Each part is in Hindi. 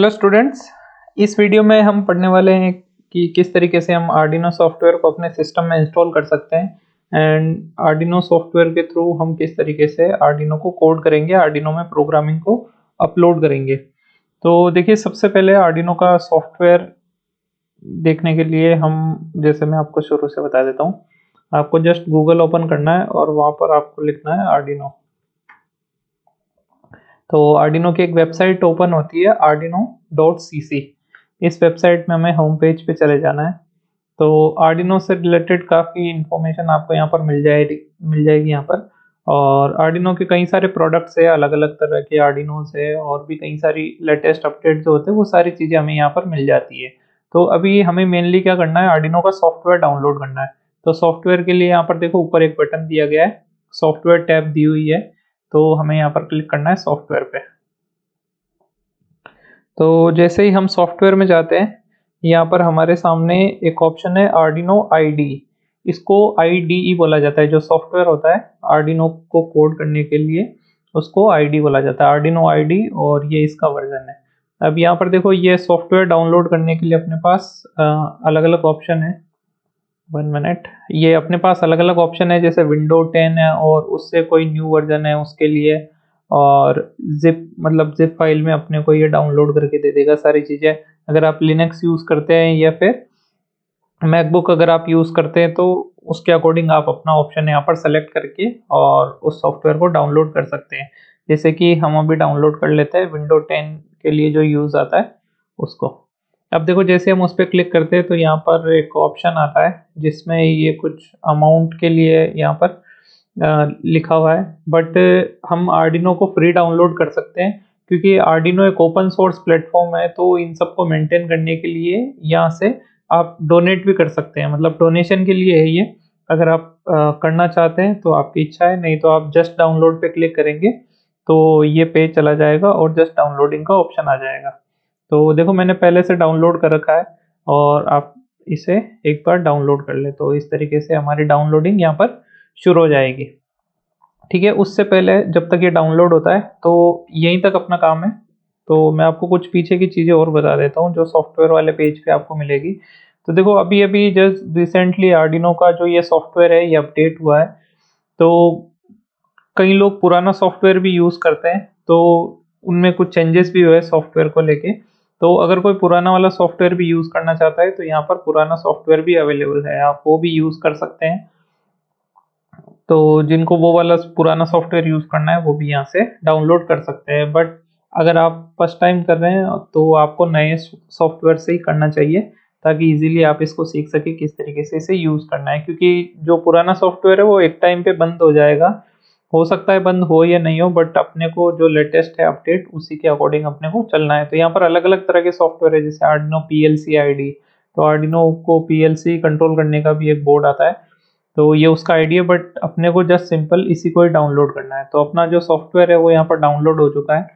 Hello students. इस वीडियो में हम पढ़ने वाले हैं कि किस तरीके से हम आर्डिनो सॉफ्टवेयर को अपने सिस्टम में इंस्टॉल कर सकते हैं एंड आर्डिनो सॉफ्टवेयर के थ्रू हम किस तरीके से आर्डिनो को कोड करेंगे, आर्डिनो में प्रोग्रामिंग को अपलोड करेंगे। तो देखिए, सबसे पहले आर्डिनो का सॉफ्टवेयर देखने के लिए जैसे मैं आपको शुरू से बता देता हूँ। आपको जस्ट गूगल ओपन करना है और वहाँ पर आपको लिखना है आर्डिनो। तो आर्डिनो की एक वेबसाइट ओपन होती है arduino.cc। इस वेबसाइट में हमें होम पेज पे चले जाना है। तो आर्डिनो से रिलेटेड काफ़ी इन्फॉर्मेशन आपको यहाँ पर मिल जाएगी यहाँ पर। और आर्डिनो के कई सारे प्रोडक्ट्स है, अलग अलग तरह के आर्डिनोस है और भी कई सारी लेटेस्ट अपडेट जो होते हैं वो सारी चीज़ें हमें यहाँ पर मिल जाती है। तो अभी हमें मेनली क्या करना है, आर्डिनो का सॉफ्टवेयर डाउनलोड करना है। तो सॉफ्टवेयर के लिए यहाँ पर देखो ऊपर एक बटन दिया गया है, सॉफ्टवेयर टैब दी हुई है। तो हमें यहाँ पर क्लिक करना है सॉफ्टवेयर पे। तो जैसे ही हम सॉफ्टवेयर में जाते हैं, यहाँ पर हमारे सामने एक ऑप्शन है आर्डिनो आईडी। इसको आईडीई बोला जाता है। जो सॉफ्टवेयर होता है आर्डिनो को कोड करने के लिए उसको आईडी बोला जाता है, आर्डिनो आईडी। और ये इसका वर्जन है। अब यहाँ पर देखो, ये सॉफ्टवेयर डाउनलोड करने के लिए अपने पास अलग अलग ऑप्शन है। 1 मिनट। ये अपने पास अलग अलग ऑप्शन है, जैसे विंडो 10 है और उससे कोई न्यू वर्जन है उसके लिए। और जिप फाइल में अपने को ये डाउनलोड करके दे देगा सारी चीज़ें। अगर आप लिनक्स यूज़ करते हैं या फिर मैकबुक अगर आप यूज़ करते हैं तो उसके अकॉर्डिंग आप अपना ऑप्शन यहाँ पर सेलेक्ट करके और उस सॉफ्टवेयर को डाउनलोड कर सकते हैं। जैसे कि हम अभी डाउनलोड कर लेते हैं विंडो 10 के लिए जो यूज़ आता है उसको। अब देखो, जैसे हम उस पर क्लिक करते हैं तो यहाँ पर एक ऑप्शन आता है जिसमें ये कुछ अमाउंट के लिए यहाँ पर लिखा हुआ है। बट हम आर्डिनो को फ्री डाउनलोड कर सकते हैं, क्योंकि आर्डिनो एक ओपन सोर्स प्लेटफॉर्म है। तो इन सबको मेंटेन करने के लिए यहाँ से आप डोनेट भी कर सकते हैं, मतलब डोनेशन के लिए है ये। अगर आप करना चाहते हैं तो आपकी इच्छा है, नहीं तो आप जस्ट डाउनलोड पे क्लिक करेंगे तो ये पेज चला जाएगा और जस्ट डाउनलोडिंग का ऑप्शन आ जाएगा। तो देखो, मैंने पहले से डाउनलोड कर रखा है और आप इसे एक बार डाउनलोड कर ले तो इस तरीके से हमारी डाउनलोडिंग यहाँ पर शुरू हो जाएगी। ठीक है, उससे पहले जब तक ये डाउनलोड होता है तो यहीं तक अपना काम है। तो मैं आपको कुछ पीछे की चीज़ें और बता देता हूँ जो सॉफ्टवेयर वाले पेज पे आपको मिलेगी। तो देखो, अभी अभी जस्ट रिसेंटली आर्डिनो का जो ये सॉफ्टवेयर है ये अपडेट हुआ है। तो कई लोग पुराना सॉफ्टवेयर भी यूज़ करते हैं, तो उनमें कुछ चेंजेस भी हुए सॉफ्टवेयर को लेके। तो अगर कोई पुराना वाला सॉफ्टवेयर भी यूज़ करना चाहता है तो यहाँ पर पुराना सॉफ्टवेयर भी अवेलेबल है, आप वो भी यूज़ कर सकते हैं। तो जिनको वो वाला पुराना सॉफ्टवेयर यूज़ करना है वो भी यहाँ से डाउनलोड कर सकते हैं। बट अगर आप फर्स्ट टाइम कर रहे हैं तो आपको नए सॉफ्टवेयर से ही करना चाहिए, ताकि इजीली आप इसको सीख सकें किस तरीके से इसे यूज़ करना है। क्योंकि जो पुराना सॉफ्टवेयर है वो एक टाइम पे बंद हो जाएगा। हो सकता है बंद हो या नहीं हो, बट अपने को जो लेटेस्ट है अपडेट उसी के अकॉर्डिंग अपने को चलना है। तो यहाँ पर अलग अलग तरह के सॉफ्टवेयर है, जैसे आर्डिनो पीएलसी आईडी। तो आर्डिनो को पीएलसी कंट्रोल करने का भी एक बोर्ड आता है, तो ये उसका आईडिया। बट अपने को जस्ट सिंपल इसी को ही डाउनलोड करना है। तो अपना जो सॉफ्टवेयर है वो यहाँ पर डाउनलोड हो चुका है,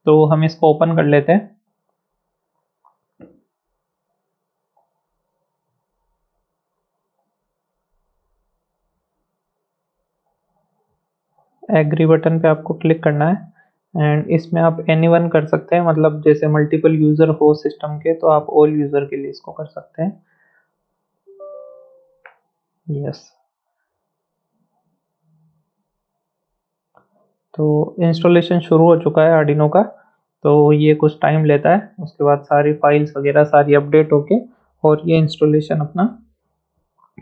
तो हम इसको ओपन कर लेते हैं। एग्री बटन पे आपको क्लिक करना है एंड इसमें आप एनीवन कर सकते हैं, मतलब जैसे मल्टीपल यूज़र हो सिस्टम के तो आप ऑल यूज़र के लिए इसको कर सकते हैं। यस। तो इंस्टॉलेशन शुरू हो चुका है आर्डिनो का। तो ये कुछ टाइम लेता है, उसके बाद सारी फाइल्स वगैरह सारी अपडेट होके और ये इंस्टॉलेशन अपना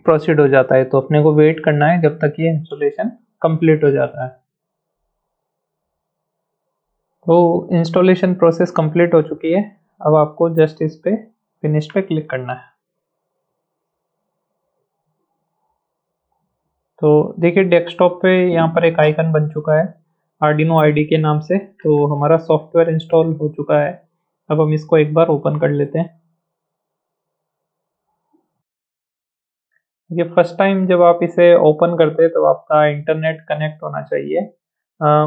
प्रोसीड हो जाता है। तो अपने को वेट करना है जब तक ये इंस्टॉलेशन कंप्लीट हो जाता है। तो इंस्टॉलेशन प्रोसेस कंप्लीट हो चुकी है। अब आपको जस्ट इस पे फिनिश पे क्लिक करना है। तो देखिए, डेस्कटॉप पे यहाँ पर एक आइकन बन चुका है आर्डिनो आईडी के नाम से। तो हमारा सॉफ्टवेयर इंस्टॉल हो चुका है। अब हम इसको एक बार ओपन कर लेते हैं। ये फर्स्ट टाइम जब आप इसे ओपन करते हैं तो आपका इंटरनेट कनेक्ट होना चाहिए।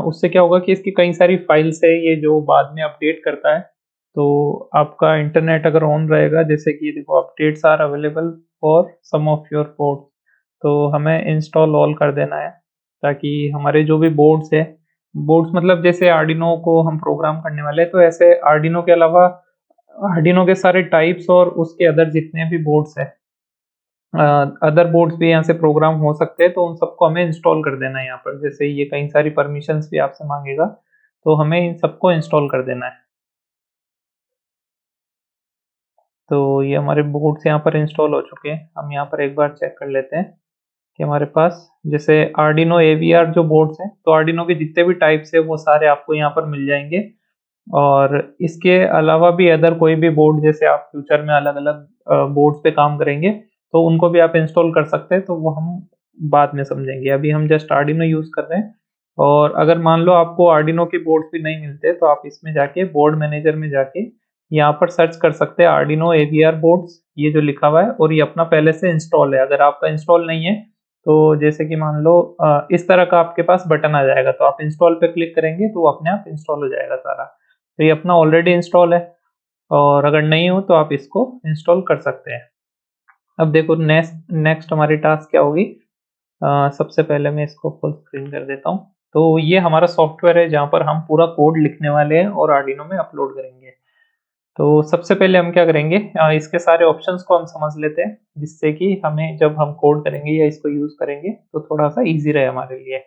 उससे क्या होगा कि इसकी कई सारी फाइल्स है ये जो बाद में अपडेट करता है। तो आपका इंटरनेट अगर ऑन रहेगा, जैसे कि देखो updates are available for some of your ports, तो हमें इंस्टॉल ऑल कर देना है, ताकि हमारे जो भी बोर्ड्स है, बोर्ड्स मतलब जैसे आर्डिनो को हम प्रोग्राम करने वाले हैं तो ऐसे आर्डिनो के अलावा आर्डिनो के सारे टाइप्स और उसके अदर जितने भी बोर्ड्स हैं, अदर बोर्ड्स भी यहाँ से प्रोग्राम हो सकते हैं, तो उन सबको हमें इंस्टॉल कर देना है यहाँ पर। जैसे ये कई सारी परमिशंस भी आपसे मांगेगा, तो हमें इन सबको इंस्टॉल कर देना है। तो ये हमारे बोर्ड्स यहाँ पर इंस्टॉल हो चुके हैं। हम यहाँ पर एक बार चेक कर लेते हैं कि हमारे पास जैसे आर्डिनो AVR जो बोर्ड्स हैं, तो आर्डिनो के जितने भी टाइप्स है वो सारे आपको यहाँ पर मिल जाएंगे। और इसके अलावा भी अदर कोई भी बोर्ड, जैसे आप फ्यूचर में अलग अलग बोर्ड्स पे काम करेंगे तो उनको भी आप इंस्टॉल कर सकते हैं, तो वो हम बाद में समझेंगे। अभी हम जस्ट आर्डिनो यूज कर रहे हैं। और अगर मान लो आपको आर्डिनो के बोर्ड्स भी नहीं मिलते, तो आप इसमें जाके बोर्ड मैनेजर में जाके यहाँ पर सर्च कर सकते हैं आर्डिनो AVR बोर्ड्स, ये जो लिखा हुआ है, और ये अपना पहले से इंस्टॉल है। अगर आपका इंस्टॉल नहीं है तो जैसे कि मान लो इस तरह का आपके पास बटन आ जाएगा, तो आप इंस्टॉल पे क्लिक करेंगे तो वो अपने आप इंस्टॉल हो जाएगा सारा। तो ये अपना ऑलरेडी इंस्टॉल है, और अगर नहीं हो तो आप इसको इंस्टॉल कर सकते हैं। अब देखो नेक्स्ट नेक्स्ट हमारी टास्क क्या होगी। सबसे पहले मैं इसको फुल स्क्रीन कर देता हूँ। तो ये हमारा सॉफ्टवेयर है जहाँ पर हम पूरा कोड लिखने वाले हैं और आर्डिनो में अपलोड करेंगे। तो सबसे पहले हम क्या करेंगे, इसके सारे ऑप्शंस को हम समझ लेते हैं, जिससे कि हमें जब हम कोड करेंगे या इसको यूज करेंगे तो थोड़ा सा इजी रहे हमारे लिए।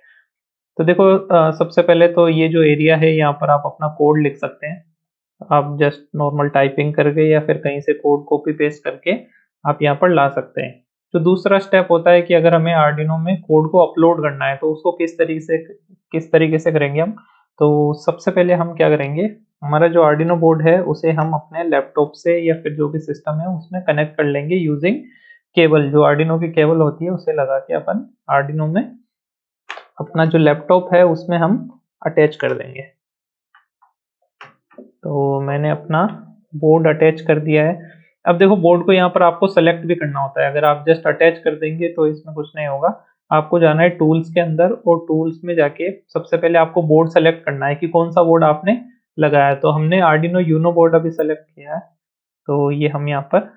तो देखो सबसे पहले तो ये जो एरिया है यहाँ पर आप अपना कोड लिख सकते हैं। आप जस्ट नॉर्मल टाइपिंग करके या फिर कहीं से कोड कॉपी पेस्ट करके आप यहाँ पर ला सकते हैं। जो दूसरा स्टेप होता है कि अगर हमें आर्डिनो में कोड को अपलोड करना है तो उसको किस तरीके से करेंगे हम। तो सबसे पहले हम क्या करेंगे, हमारा जो आर्डिनो बोर्ड है उसे हम अपने लैपटॉप से या फिर जो भी सिस्टम है उसमें कनेक्ट कर लेंगे यूजिंग केबल। जो आर्डिनो की केबल होती है उसे लगा के अपन आर्डिनो में अपना जो लैपटॉप है उसमें हम अटैच कर देंगे। तो मैंने अपना बोर्ड अटैच कर दिया है। अब देखो बोर्ड को यहाँ पर आपको सेलेक्ट भी करना होता है। अगर आप जस्ट अटैच कर देंगे तो इसमें कुछ नहीं होगा। आपको जाना है टूल्स के अंदर, और टूल्स में जाके सबसे पहले आपको बोर्ड सेलेक्ट करना है कि कौन सा बोर्ड आपने लगाया है। तो हमने आर्डिनो यूनो बोर्ड अभी सेलेक्ट किया है, तो ये हम यहाँ पर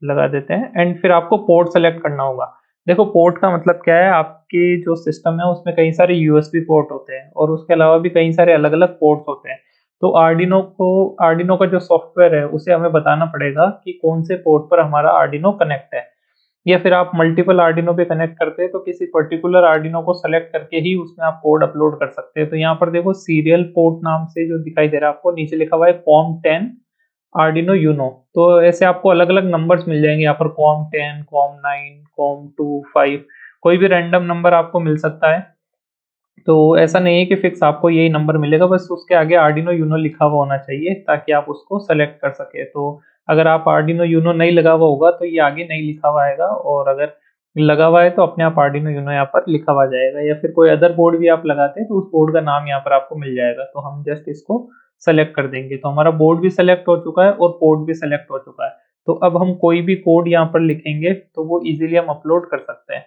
लगा देते हैं। एंड फिर आपको पोर्ट सेलेक्ट करना होगा। देखो पोर्ट का मतलब क्या है, आपकी जो सिस्टम है उसमें कई सारे USB पोर्ट होते हैं और उसके अलावा भी कई सारे अलग अलग पोर्ट्स होते हैं। तो आर्डिनो का जो सॉफ्टवेयर है उसे हमें बताना पड़ेगा कि कौन से पोर्ट पर हमारा आर्डिनो कनेक्ट है। या फिर आप मल्टीपल आर्डिनो पे कनेक्ट करते हैं तो किसी पर्टिकुलर आर्डिनो को सेलेक्ट करके ही उसमें आप कोड अपलोड कर सकते हैं। तो यहाँ पर देखो सीरियल पोर्ट नाम से जो दिखाई दे रहा है आपको, नीचे लिखा हुआ है COM10 आर्डिनो यूनो। तो ऐसे आपको अलग अलग नंबर्स मिल जाएंगे यहाँ पर, COM10, COM9, COM2, 5, कोई भी रैंडम नंबर आपको मिल सकता है। तो ऐसा नहीं है कि फिक्स आपको यही नंबर मिलेगा, बस उसके आगे आर्डिनो यूनो लिखा हुआ होना चाहिए ताकि आप उसको सेलेक्ट कर सके। तो अगर आप आर्डिनो यूनो नहीं लगा हुआ होगा तो ये आगे नहीं लिखा हुआ आएगा, और अगर लगा हुआ है तो अपने आप आर्डिनो यूनो यहाँ पर लिखा हुआ जाएगा। या फिर कोई अदर बोर्ड भी आप लगाते हैं तो उस बोर्ड का नाम यहाँ पर आपको मिल जाएगा। तो हम जस्ट इसको सेलेक्ट कर देंगे। तो हमारा बोर्ड भी सेलेक्ट हो चुका है और पोर्ट भी सेलेक्ट हो चुका है। तो अब हम कोई भी कोड यहाँ पर लिखेंगे तो वो इजीली हम अपलोड कर सकते हैं।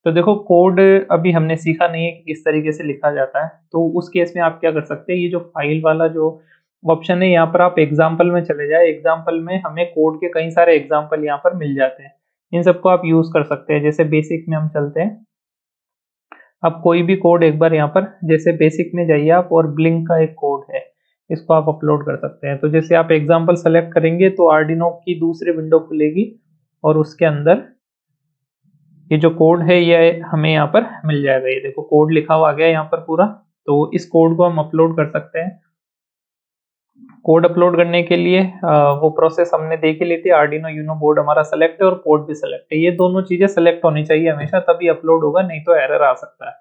तो देखो कोड अभी हमने सीखा नहीं है कि किस तरीके से लिखा जाता है, तो उस केस में आप क्या कर सकते हैं, ये जो फाइल वाला जो ऑप्शन है यहाँ पर आप एग्जाम्पल में चले जाए। एग्जाम्पल में हमें कोड के कई सारे एग्जाम्पल यहाँ पर मिल जाते हैं, इन सबको आप यूज कर सकते हैं। जैसे बेसिक में हम चलते हैं। अब कोई भी कोड एक बार यहाँ पर, जैसे बेसिक में जाइए आप, और ब्लिंक का एक कोड है, इसको आप अपलोड कर सकते हैं। तो जैसे आप एग्जाम्पल सेलेक्ट करेंगे तो आर्डिनो की दूसरी विंडो खुलेगी और उसके अंदर ये जो कोड है ये हमें यहाँ पर मिल जाएगा। ये देखो कोड लिखा हुआ आ गया यहाँ पर पूरा। तो इस कोड को हम अपलोड कर सकते हैं। कोड अपलोड करने के लिए वो प्रोसेस हमने देख ही ली थी। आर्डिनो यूनो बोर्ड हमारा सेलेक्ट है और कोड भी सेलेक्ट है, ये दोनों चीजें सेलेक्ट होनी चाहिए हमेशा, तभी अपलोड होगा, नहीं तो एरर आ सकता है।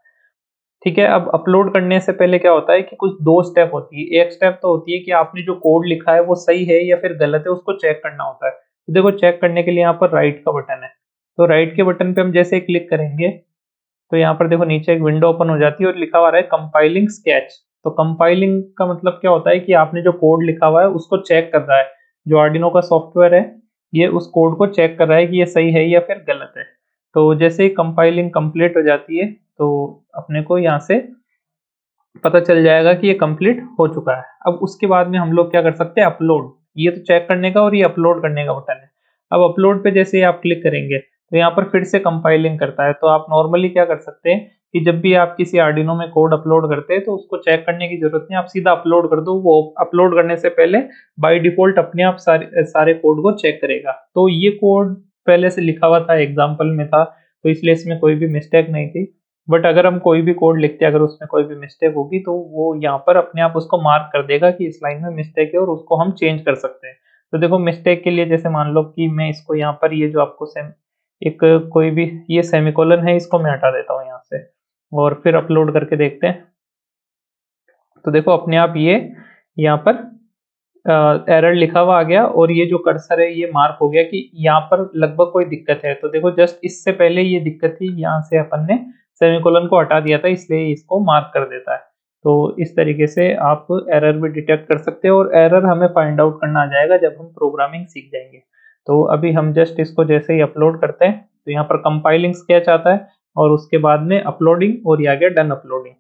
ठीक है, अब अपलोड करने से पहले क्या होता है कि कुछ दो स्टेप होती है। एक स्टेप तो होती है कि आपने जो कोड लिखा है वो सही है या फिर गलत है, उसको चेक करना होता है। तो देखो चेक करने के लिए यहाँ पर राइट का बटन है। तो राइट के बटन पे हम जैसे क्लिक करेंगे तो यहाँ पर देखो नीचे एक विंडो ओपन हो जाती है और लिखा हुआ है कंपाइलिंग स्केच। तो कंपाइलिंग का मतलब क्या होता है कि आपने जो कोड लिखा हुआ है उसको चेक कर रहा है। जो आर्डिनो का सॉफ्टवेयर है ये उस कोड को चेक कर रहा है कि ये सही है या फिर गलत है। तो जैसे ही कंपाइलिंग कंप्लीट हो जाती है तो अपने को यहाँ से पता चल जाएगा कि ये कंप्लीट हो चुका है। अब उसके बाद में हम लोग क्या कर सकते हैं, अपलोड। ये तो चेक करने का और ये अपलोड करने का बटन है। अब अपलोड पे जैसे ही आप क्लिक करेंगे तो यहाँ पर फिर से कंपाइलिंग करता है। तो आप नॉर्मली क्या कर सकते हैं कि जब भी आप किसी आर्डिनो में कोड अपलोड करते हैं तो उसको चेक करने की जरूरत नहीं, आप सीधा अपलोड कर दो, वो अपलोड करने से पहले बाय डिफॉल्ट अपने आप सारे कोड को चेक करेगा। तो ये कोड पहले से लिखा हुआ था, एग्जाम्पल में था, तो इसलिए इसमें कोई भी मिस्टेक नहीं थी। बट अगर हम कोई भी कोड लिखते हैं, अगर उसमें कोई भी मिस्टेक होगी तो वो यहाँ पर अपने आप उसको मार्क कर देगा कि इस लाइन में मिस्टेक है और उसको हम चेंज कर सकते हैं। तो देखो मिस्टेक के लिए जैसे मान लो कि मैं इसको यहाँ पर ये जो आपको एक कोई भी ये सेमीकोलन है, इसको मैं हटा देता हूँ यहाँ से और फिर अपलोड करके देखते हैं। तो देखो अपने आप ये यहाँ पर एरर लिखा हुआ आ गया और ये जो कर्सर है ये मार्क हो गया कि यहाँ पर लगभग कोई दिक्कत है। तो देखो जस्ट इससे पहले ये दिक्कत थी, यहाँ से अपन ने सेमीकोलन को हटा दिया था, इसलिए इसको मार्क कर देता है। तो इस तरीके से आप एरर भी डिटेक्ट कर सकते हो और एरर हमें फाइंड आउट करना आ जाएगा जब हम प्रोग्रामिंग सीख जाएंगे। तो अभी हम जस्ट इसको जैसे ही अपलोड करते हैं तो यहाँ पर कंपाइलिंग स्केच आता है और उसके बाद में अपलोडिंग और ये आ गया डन अपलोडिंग।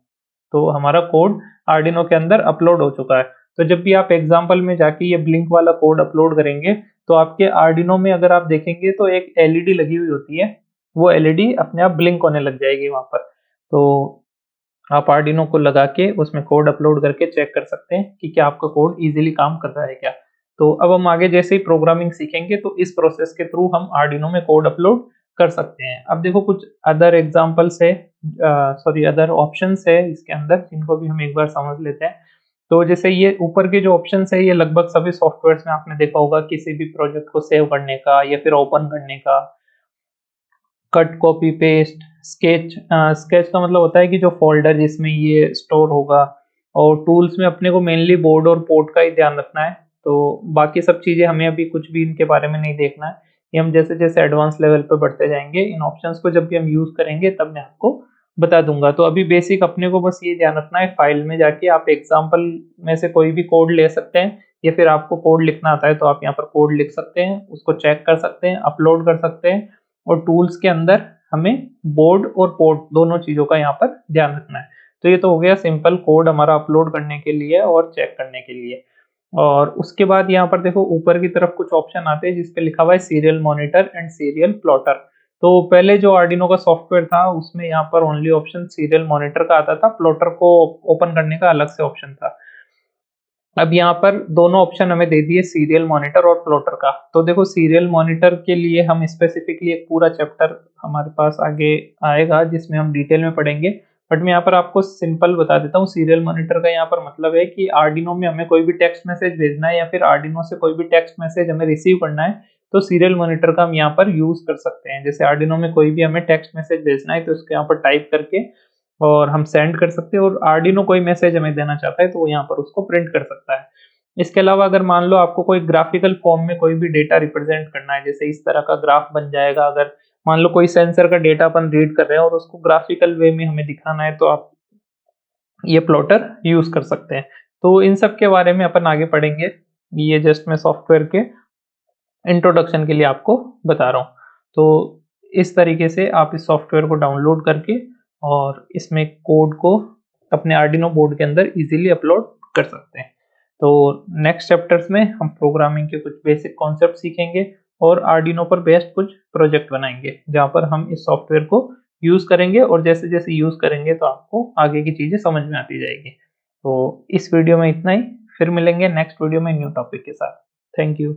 तो हमारा कोड आर्डिनो के अंदर अपलोड हो चुका है। तो जब भी आप एग्जाम्पल में जाके ये ब्लिंक वाला कोड अपलोड करेंगे तो आपके आर्डिनो में अगर आप देखेंगे तो एक एलईडी लगी हुई होती है, वो एलईडी अपने आप ब्लिंक होने लग जाएगी वहां पर। तो आप आर्डिनो को लगा के उसमें कोड अपलोड करके चेक कर सकते हैं कि क्या आपका कोड इजीली काम कर रहा है क्या। तो अब हम आगे जैसे ही प्रोग्रामिंग सीखेंगे तो इस प्रोसेस के थ्रू हम आर्डिनो में कोड अपलोड कर सकते हैं। अब देखो कुछ अदर एग्जांपल्स है, सॉरी अदर ऑप्शंस है इसके अंदर, जिनको भी हम एक बार समझ लेते हैं। तो जैसे ये ऊपर के जो ऑप्शंस है ये लगभग सभी सॉफ्टवेयर्स में आपने देखा होगा, किसी भी प्रोजेक्ट को सेव करने का या फिर ओपन करने का, cut copy paste, sketch. Sketch का मतलब होता है कि जो फोल्डर जिसमें ये स्टोर होगा, और टूल्स में अपने को मेनली बोर्ड और पोर्ट का ही ध्यान रखना है। तो बाकी सब चीज़ें हमें अभी कुछ भी इनके बारे में नहीं देखना है, ये हम जैसे जैसे एडवांस लेवल पे बढ़ते जाएंगे इन ऑप्शंस को जब भी हम यूज़ करेंगे तब मैं आपको बता दूंगा। तो अभी बेसिक अपने को बस ये ध्यान रखना है, फाइल में जाके आप एग्जाम्पल में से कोई भी कोड ले सकते हैं या फिर आपको कोड लिखना आता है तो आप यहाँ पर कोड लिख सकते हैं, उसको चेक कर सकते हैं, अपलोड कर सकते हैं। और टूल्स के अंदर हमें बोर्ड और पोर्ट दोनों चीज़ों का यहाँ पर ध्यान रखना है। तो ये तो हो गया सिंपल कोड हमारा अपलोड करने के लिए और चेक करने के लिए। और उसके बाद यहाँ पर देखो ऊपर की तरफ कुछ ऑप्शन आते हैं जिसपे लिखा हुआ है serial monitor and serial plotter. तो पहले जो आर्डिनो का सॉफ्टवेयर था उसमें यहाँ पर ओनली ऑप्शन सीरियल मॉनिटर का आता था, प्लॉटर को ओपन करने का अलग से ऑप्शन था। अब यहाँ पर दोनों ऑप्शन हमें दे दिए, सीरियल मॉनिटर और प्लॉटर का। तो देखो सीरियल मॉनिटर के लिए हम स्पेसिफिकली एक पूरा चैप्टर हमारे पास आगे आएगा जिसमें हम डिटेल में पढ़ेंगे, बट मैं यहाँ पर आपको सिंपल बता देता हूँ। सीरियल मॉनिटर का यहाँ पर मतलब है कि आर्डिनो में हमें कोई भी टेक्स्ट मैसेज भेजना है या फिर आर्डिनो से कोई भी टेक्स्ट मैसेज हमें रिसीव करना है तो सीरियल मॉनिटर का हम यहाँ पर यूज कर सकते हैं। जैसे आर्डिनो में कोई भी हमें टेक्स्ट मैसेज भेजना है तो उसको यहाँ पर टाइप करके और हम सेंड कर सकते हैं, और आर्डिनो कोई मैसेज हमें देना चाहता है तो वो यहाँ पर उसको प्रिंट कर सकता है। इसके अलावा अगर मान लो आपको कोई ग्राफिकल फॉर्म में कोई भी डेटा रिप्रेजेंट करना है, जैसे इस तरह का ग्राफ बन जाएगा। अगर मान लो कोई सेंसर का डेटा अपन रीड कर रहे हैं और उसको ग्राफिकल वे में हमें दिखाना है तो आप ये प्लॉटर यूज कर सकते हैं। तो इन सब के बारे में अपन आगे पढ़ेंगे, ये जस्ट मैं सॉफ्टवेयर के इंट्रोडक्शन के लिए आपको बता रहा हूँ। तो इस तरीके से आप इस सॉफ्टवेयर को डाउनलोड करके और इसमें कोड को अपने आर्डिनो बोर्ड के अंदर इजीली अपलोड कर सकते हैं। तो नेक्स्ट चैप्टर्स में हम प्रोग्रामिंग के कुछ बेसिक कॉन्सेप्ट सीखेंगे और आर्डिनो पर बेस्ड कुछ प्रोजेक्ट बनाएंगे जहाँ पर हम इस सॉफ्टवेयर को यूज़ करेंगे, और जैसे जैसे यूज़ करेंगे तो आपको आगे की चीज़ें समझ में आती जाएगी। तो इस वीडियो में इतना ही, फिर मिलेंगे नेक्स्ट वीडियो में न्यू टॉपिक के साथ। Thank you.